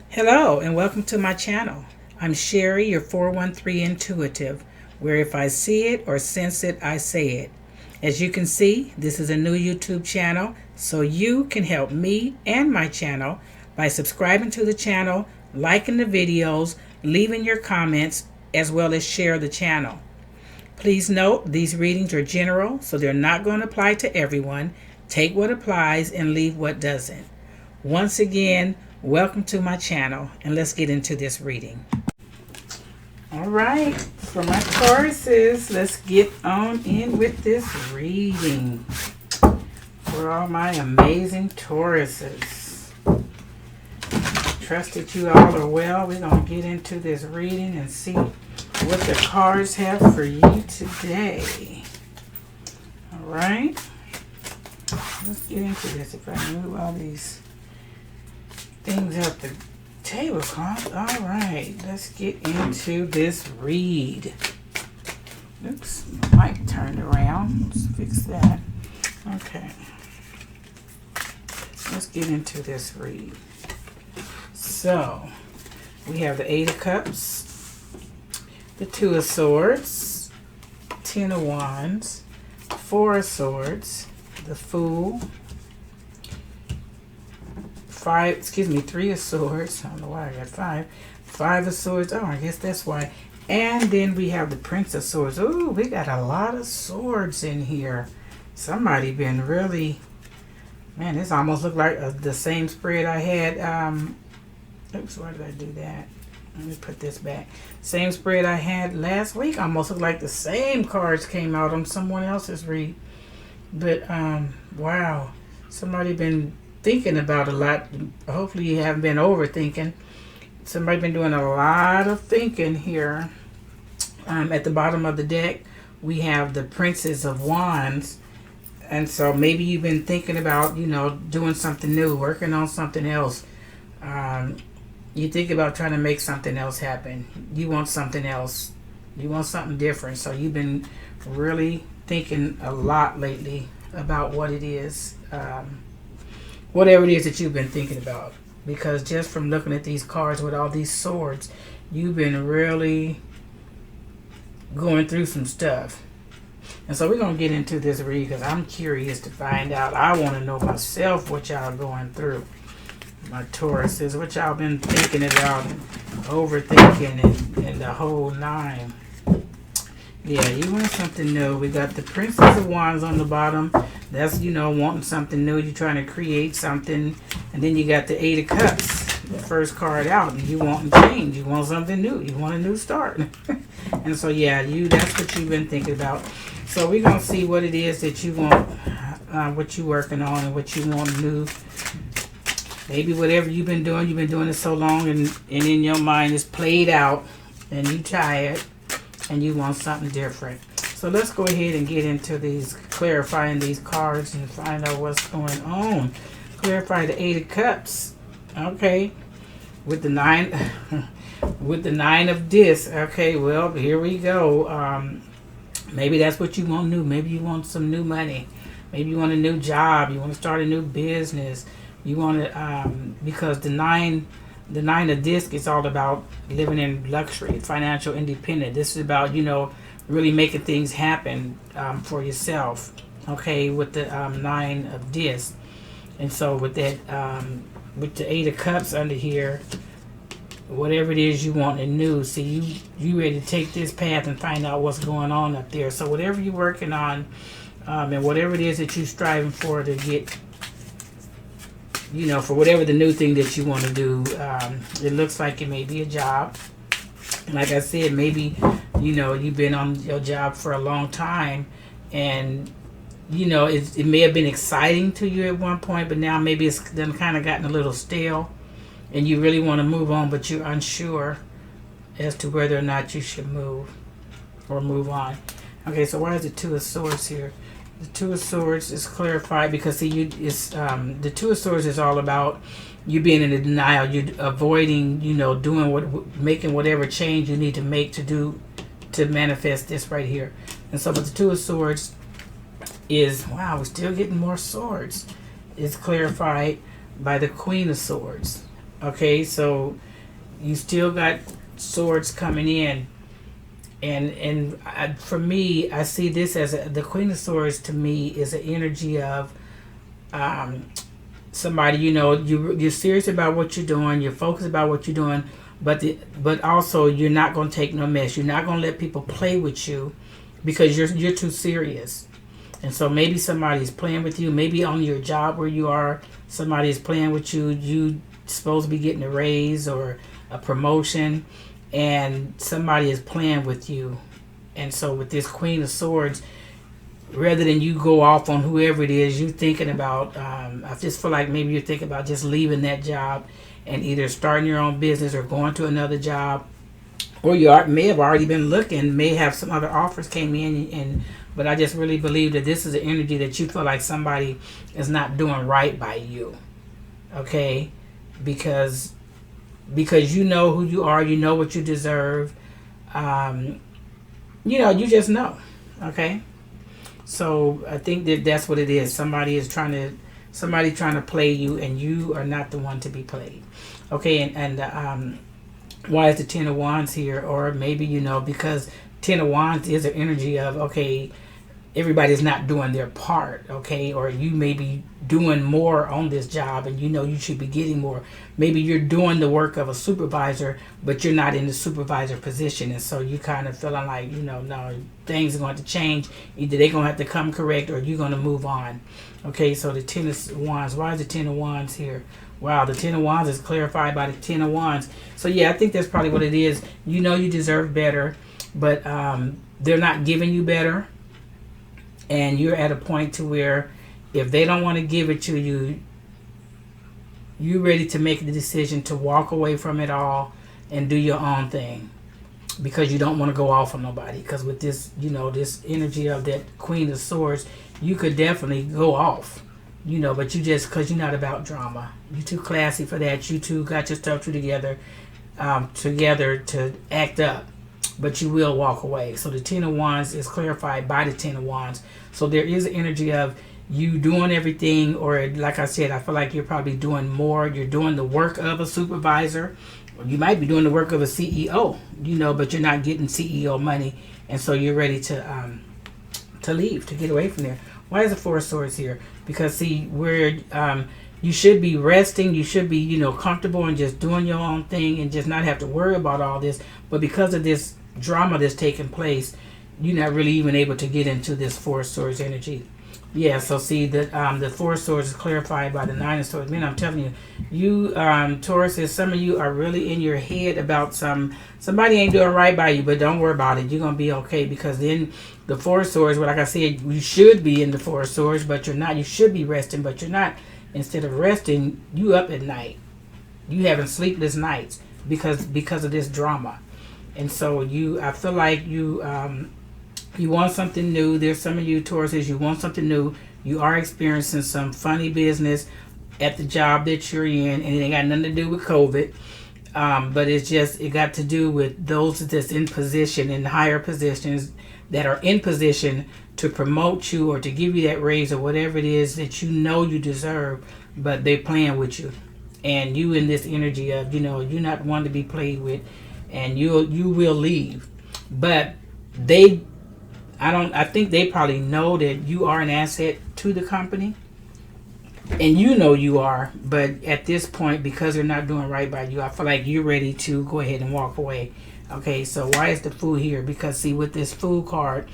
Hello and welcome to my channel. I'm Sherry, your 413 intuitive, where if I see it or sense it, I say it. As you can see, this is a new YouTube channel, so you can help me and my channel by subscribing to the channel, liking the videos, leaving your comments, as well as share the channel. Please note these readings are general, so they're not going to apply to everyone. Take what applies and leave what doesn't. Once again, welcome to my channel, and let's get into this reading. All right, for my Tauruses, let's get on in with this reading. For all my amazing Tauruses. Trust that you all are well. We're going to get into this reading and see what the cards have for you today. All right, let's get into this. If I move all these things up the tablecloth. All right, let's get into this read. Oops, my mic turned around. Let's fix that. Okay, let's get into this read. So, we have the Eight of Cups, the Two of Swords, Ten of Wands, Four of Swords, the Fool, Three of Swords. I don't know why I got five. Five of Swords. Oh, I guess that's why. And then we have the Prince of Swords. Ooh, we got a lot of swords in here. Somebody been really... Man, this almost looked like the same spread I had. Oops, why did I do that? Let me put this back. Same spread I had last week. Almost looked like the same cards came out on someone else's read. But, wow. Somebody been thinking about a lot. Hopefully you haven't been overthinking. Somebody been doing a lot of thinking here. At the bottom of the deck, we have the Princess of Wands. And so maybe you've been thinking about, doing something new, working on something else. You think about trying to make something else happen. You want something else. You want something different. So you've been really thinking a lot lately about what it is, whatever it is that you've been thinking about. Because just from looking at these cards with all these swords, you've been really going through some stuff. And so we're going to get into this read because I'm curious to find out. I want to know myself what y'all going through. My Tauruses, what y'all been thinking about and overthinking and the whole nine. Yeah, you want something new. We got the Princess of Wands on the bottom. That's, wanting something new. You're trying to create something. And then you got the Eight of Cups, the first card out. And you want change. You want something new. You want a new start. And so, yeah, that's what you've been thinking about. So we're going to see what it is that you want, what you're working on and what you want new. Maybe whatever you've been doing it so long and in your mind is played out and you tired and you want something different. So let's go ahead and get into these, clarifying these cards and find out what's going on. Clarify the Eight of Cups. Okay. With the nine with the Nine of Discs. Okay, well, here we go. Maybe that's what you want new. Maybe you want some new money. Maybe you want a new job. You want to start a new business. You want to, because the nine of Discs is all about living in luxury, financial independence. This is about, really making things happen for yourself. Okay, with the Nine of Discs. And so with that, with the Eight of Cups under here, whatever it is you want to new, see, you ready to take this path and find out what's going on up there. So whatever you're working on, and whatever it is that you're striving for to get, for whatever the new thing that you want to do, it looks like it may be a job. Like I said, maybe, you've been on your job for a long time and, it may have been exciting to you at one point, but now maybe it's then kind of gotten a little stale and you really want to move on, but you're unsure as to whether or not you should move or move on. Okay, so why is the Two of Swords here? The Two of Swords is clarified because see, the Two of Swords is all about you being in a denial. You're avoiding, making whatever change you need to make to manifest this right here. And so, but the Two of Swords is, wow, we're still getting more swords. It's clarified by the Queen of Swords. Okay, so you still got swords coming in, for me, I see this as the Queen of Swords. To me, is an energy of um, somebody, you're serious about what you're doing, you're focused about what you're doing, but also you're not going to take no mess. You're not going to let people play with you because you're too serious. And so maybe somebody's playing with you. Maybe on your job where you are, somebody's playing with you. You supposed to be getting a raise or a promotion, and somebody is playing with you. And so with this Queen of Swords, rather than you go off on whoever it is, you thinking about. I just feel like maybe you're thinking about just leaving that job and either starting your own business or going to another job, or you may have already been looking, may have some other offers came in, and but I just really believe that this is an energy that you feel like somebody is not doing right by you, okay? Because you know who you are, you know what you deserve, you just know, okay? So I think that that's what it is. Somebody trying to play you, and you are not the one to be played, okay? And why is the Ten of Wands here? Or maybe because Ten of Wands is an energy of, okay, everybody's not doing their part, okay? Or you may be doing more on this job, and you should be getting more. Maybe you're doing the work of a supervisor, but you're not in the supervisor position, and so you kind of feeling like, no, things are going to change. Either they're going to have to come correct, or you're going to move on, okay? So the Ten of Wands. Why is the Ten of Wands here? Wow, the Ten of Wands is clarified by the Ten of Wands. So yeah, I think that's probably what it is. You deserve better, but they're not giving you better. And you're at a point to where if they don't want to give it to you, you're ready to make the decision to walk away from it all and do your own thing, because you don't want to go off on nobody. Because with this, this energy of that Queen of Swords, you could definitely go off, but because you're not about drama. You're too classy for that. You two got your stuff together to act up. But you will walk away. So the Ten of Wands is clarified by the Ten of Wands. So there is an energy of you doing everything, or like I said, I feel like you're probably doing more. You're doing the work of a supervisor. You might be doing the work of a CEO, but you're not getting CEO money, and so you're ready to leave, to get away from there. Why is the Four of Swords here? Because see, where you should be resting, you should be comfortable and just doing your own thing and just not have to worry about all this. But because of this drama that's taking place, you're not really even able to get into this Four of Swords energy. Yeah, so see, the Four of Swords is clarified by the Nine of Swords. Man, I'm telling you, Taurus, some of you are really in your head about somebody ain't doing right by you, but don't worry about it. You're going to be okay, because then the Four of Swords, like I said, you should be in the Four of Swords, but you're not. You should be resting, but you're not. Instead of resting, you up at night. You having sleepless nights because of this drama. And so I feel like you want something new. There's some of you Tauruses, you want something new. You are experiencing some funny business at the job that you're in, and it ain't got nothing to do with COVID. But it got to do with those that's in position, in higher positions, that are in position to promote you or to give you that raise or whatever it is that you deserve, but they're playing with you. And you in this energy of, you're not one to be played with, and you will leave. But I think they probably know that you are an asset to the company, and you are, but at this point, because they're not doing right by you, I feel like you're ready to go ahead and walk away. Okay, so why is the Fool here? Because see, with this Fool card,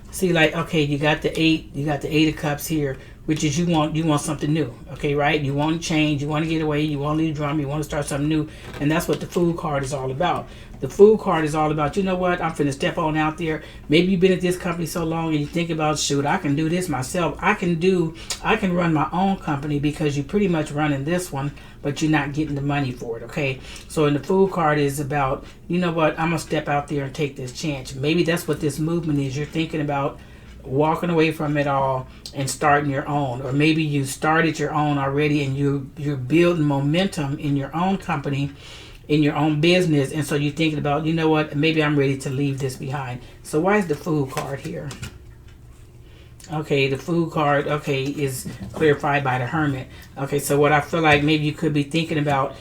see, like, okay, you got the Eight of Cups here, which is you want something new, okay, right? You want to change, you want to get away, you want to leave drama, you want to start something new, and that's what the Fool card is all about. The Fool card is all about, you know what, I'm finna step on out there. Maybe you've been at this company so long and you think about, shoot, I can do this myself. I can run my own company, because you're pretty much running this one, but you're not getting the money for it, okay? So in the Fool card is about, you know what, I'm gonna step out there and take this chance. Maybe that's what this movement is. You're thinking about walking away from it all and starting your own, or maybe you started your own already and you're building momentum in your own company, in your own business, and so you're thinking about, you know what, maybe I'm ready to leave this behind. So why is the Fool card here? Okay, the food card, okay, is clarified by the hermit. Okay, so what I feel like maybe you could be thinking about,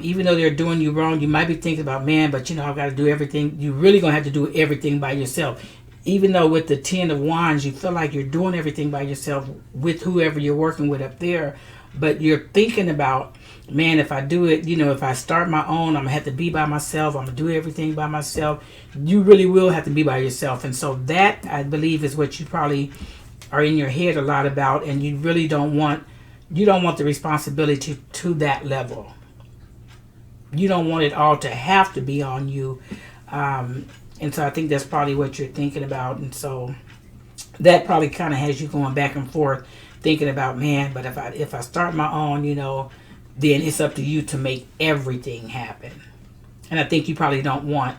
even though they're doing you wrong, you might be thinking about, man, but you know, I've got to do everything. You're really going to have to do everything by yourself. Even though with the Ten of Wands, you feel like you're doing everything by yourself with whoever you're working with up there, but you're thinking about, man, if I do it, you know, if I start my own, I'm going to have to be by myself. I'm going to do everything by myself. You really will have to be by yourself. And so that, I believe, is what you probably are in your head a lot about, and you really don't want, you don't want the responsibility to that level. You don't want it all to have to be on you. And so I think that's probably what you're thinking about. And so that probably kind of has you going back and forth thinking about, man, but if I start my own, you know, then it's up to you to make everything happen. And I think you probably don't want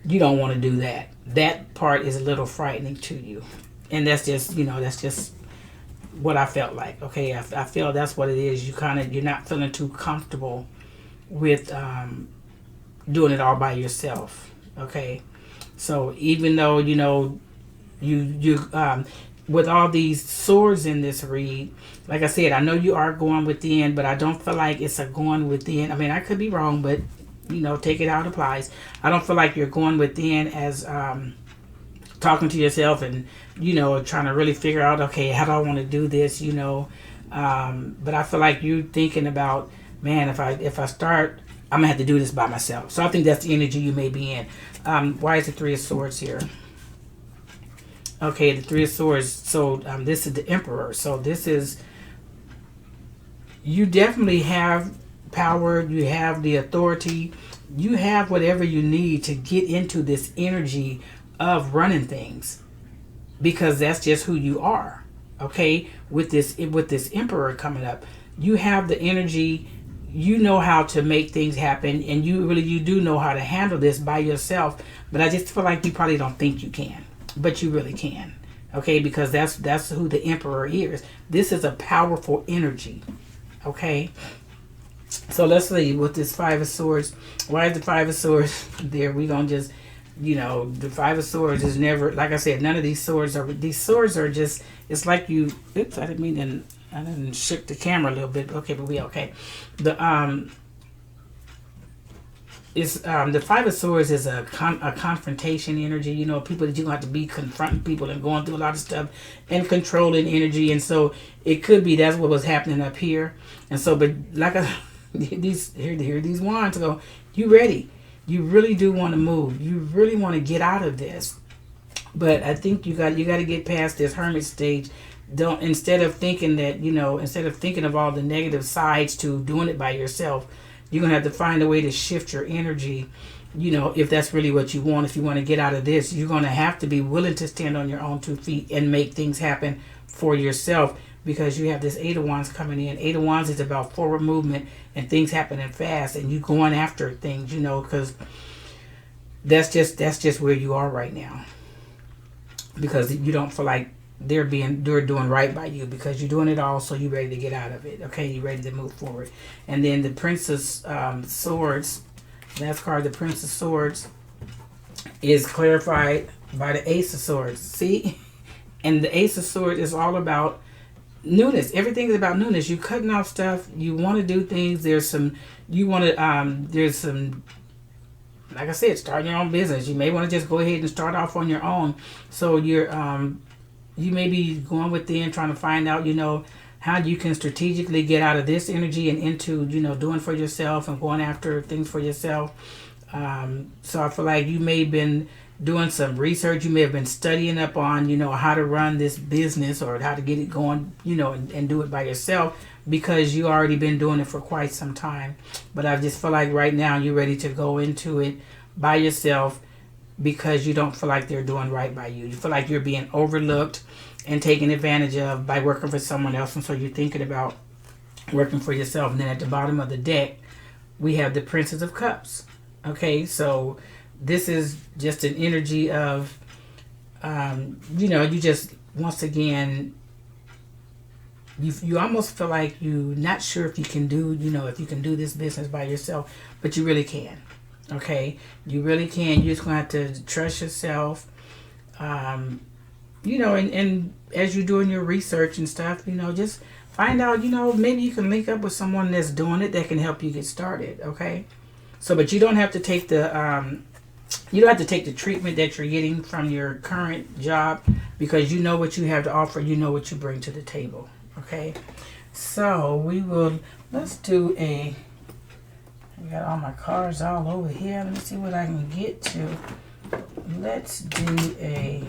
to do that. That part is a little frightening to you. And that's just, you know, that's just what I felt like. Okay, I feel that's what it is. You're not feeling too comfortable with doing it all by yourself. Okay, so even though, you know, you with all these swords in this read, like I said, I know you are going within, but I don't feel like it's a going within. I mean, I could be wrong, but you know, take it how it applies. I don't feel like you're going within as talking to yourself and, you know, trying to really figure out, okay, how do I want to do this, you know. But I feel like you're thinking about, man, if I start, I'm gonna have to do this by myself. So I think that's the energy you may be in. Why is the Three of Swords here? Okay, the Three of Swords. So this is the Emperor. So this is, you definitely have power. You have the authority. You have whatever you need to get into this energy of running things, because that's just who you are. Okay, with this Emperor coming up, you have the energy. You know how to make things happen, and you do know how to handle this by yourself. But I just feel like you probably don't think you can, but you really can. Okay, because that's who the Emperor is. This is a powerful energy. Okay, so let's see with this Five of Swords. Why is the Five of Swords there? We gonna just, you know, the Five of Swords is never, like I said, none of these swords are just, it's like you, oops, I didn't shift the camera a little bit. Okay, but we okay. The the Five of Swords is a confrontation energy. You know, people that you have to be confronting people and going through a lot of stuff and controlling energy. And so it could be that's what was happening up here. And so, but like these wands go, you ready? You really do want to move. You really want to get out of this. But I think you got to get past this hermit stage. Instead of thinking of all the negative sides to doing it by yourself, you're going to have to find a way to shift your energy. You know, if that's really what you want, if you want to get out of this, you're going to have to be willing to stand on your own 2 feet and make things happen for yourself, because you have this Eight of Wands coming in. Eight of Wands is about forward movement and things happening fast and you going after things, you know, because that's just where you are right now. Because you don't feel like they're doing right by you, because you're doing it all, so you're ready to get out of it. Okay, you're ready to move forward. And then the Princess Swords, last card, the Prince of Swords, is clarified by the Ace of Swords. See, and the Ace of Swords is all about newness. Everything is about newness. You cutting off stuff. You want to do things. There's some, like I said, starting your own business. You may want to just go ahead and start off on your own. So you may be going within trying to find out, you know, how you can strategically get out of this energy and into, you know, doing for yourself and going after things for yourself. So I feel like you may have been doing some research. You may have been studying up on, you know, how to run this business or how to get it going, you know, and do it by yourself, because you already been doing it for quite some time. But I just feel like right now you're ready to go into it by yourself, because you don't feel like they're doing right by you. You feel like you're being overlooked and taken advantage of by working for someone else. And so you're thinking about working for yourself. And then at the bottom of the deck, we have the Princess of Cups. Okay, so this is just an energy of, you know, you just, once again, you almost feel like you're not sure if you can do, you know, if you can do this business by yourself, but you really can. Okay, you really can. You're just going to have to trust yourself. and as you're doing your research and stuff, just find out, maybe you can link up with someone that's doing it that can help you get started. Okay. So, but you don't have to take the treatment that you're getting from your current job, because you know what you have to offer. You know what you bring to the table. Okay. So let's do I got all my cards all over here. Let me see what I can get to. Let's do see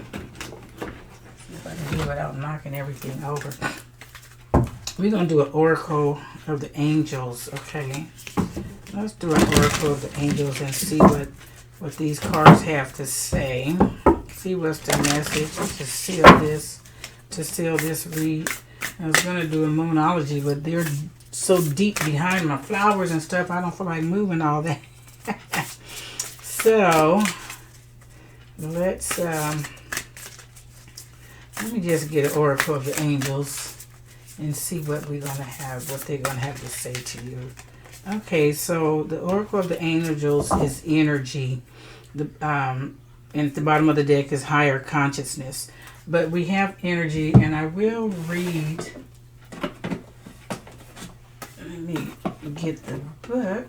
if I can do it without knocking everything over. We're going to do an Oracle of the Angels, okay? Let's do an Oracle of the Angels and see what these cards have to say. See what's the message to seal this read. I was going to do a Moonology, but they're so deep behind my flowers and stuff, I don't feel like moving all that. So, let me just get an Oracle of the Angels and see what they're going to have to say to you. Okay, so the Oracle of the Angels is energy. And at the bottom of the deck is higher consciousness. But we have energy, and I will read. Let me get the book.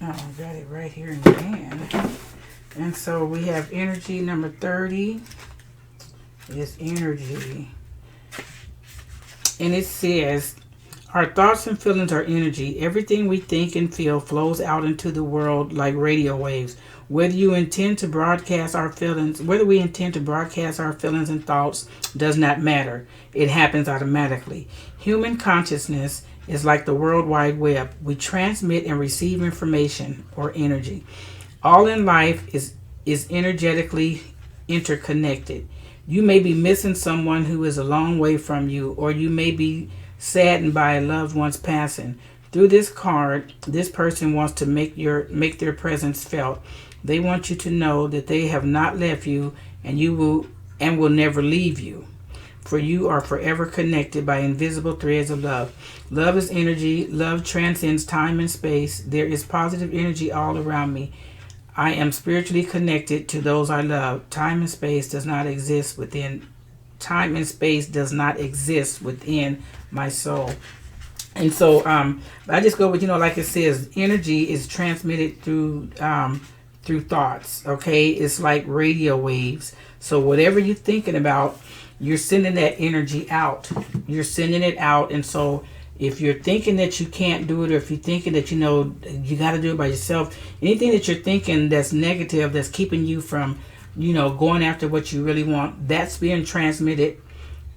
Oh, I got it right here in your hand. And so we have energy number 30 is energy. And it says, our thoughts and feelings are energy. Everything we think and feel flows out into the world like radio waves. Whether we intend to broadcast our feelings and thoughts does not matter. It happens automatically. Human consciousness is like the World Wide Web. We transmit and receive information or energy. All in life is energetically interconnected. You may be missing someone who is a long way from you, or you may be saddened by a loved one's passing. Through this card, this person wants to make their presence felt. They want you to know that they have not left you, and will never leave you. For you are forever connected by invisible threads of love. Love is energy. Love transcends time and space. There is positive energy all around me. I am spiritually connected to those I love. Time and space does not exist within my soul. And so I just go with, like it says, energy is transmitted through thoughts. Okay, it's like radio waves. So whatever you're thinking about, you're sending that energy out. You're sending it out. And so if you're thinking that you can't do it, or if you're thinking that you got to do it by yourself, anything that you're thinking that's negative, that's keeping you from going after what you really want, that's being transmitted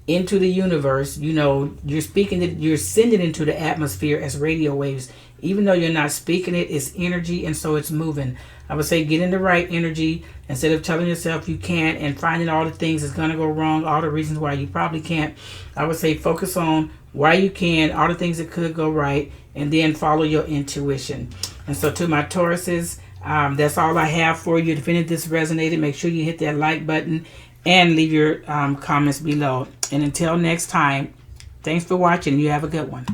into the universe. You're speaking it, you're sending it into the atmosphere as radio waves. Even though you're not speaking it, it's energy, and so it's moving. I would say get in the right energy instead of telling yourself you can't and finding all the things that's going to go wrong, all the reasons why you probably can't. I would say focus on why you can, all the things that could go right, and then follow your intuition. And so to my Tauruses, that's all I have for you. If any of this resonated, make sure you hit that like button and leave your comments below. And until next time, thanks for watching. You have a good one.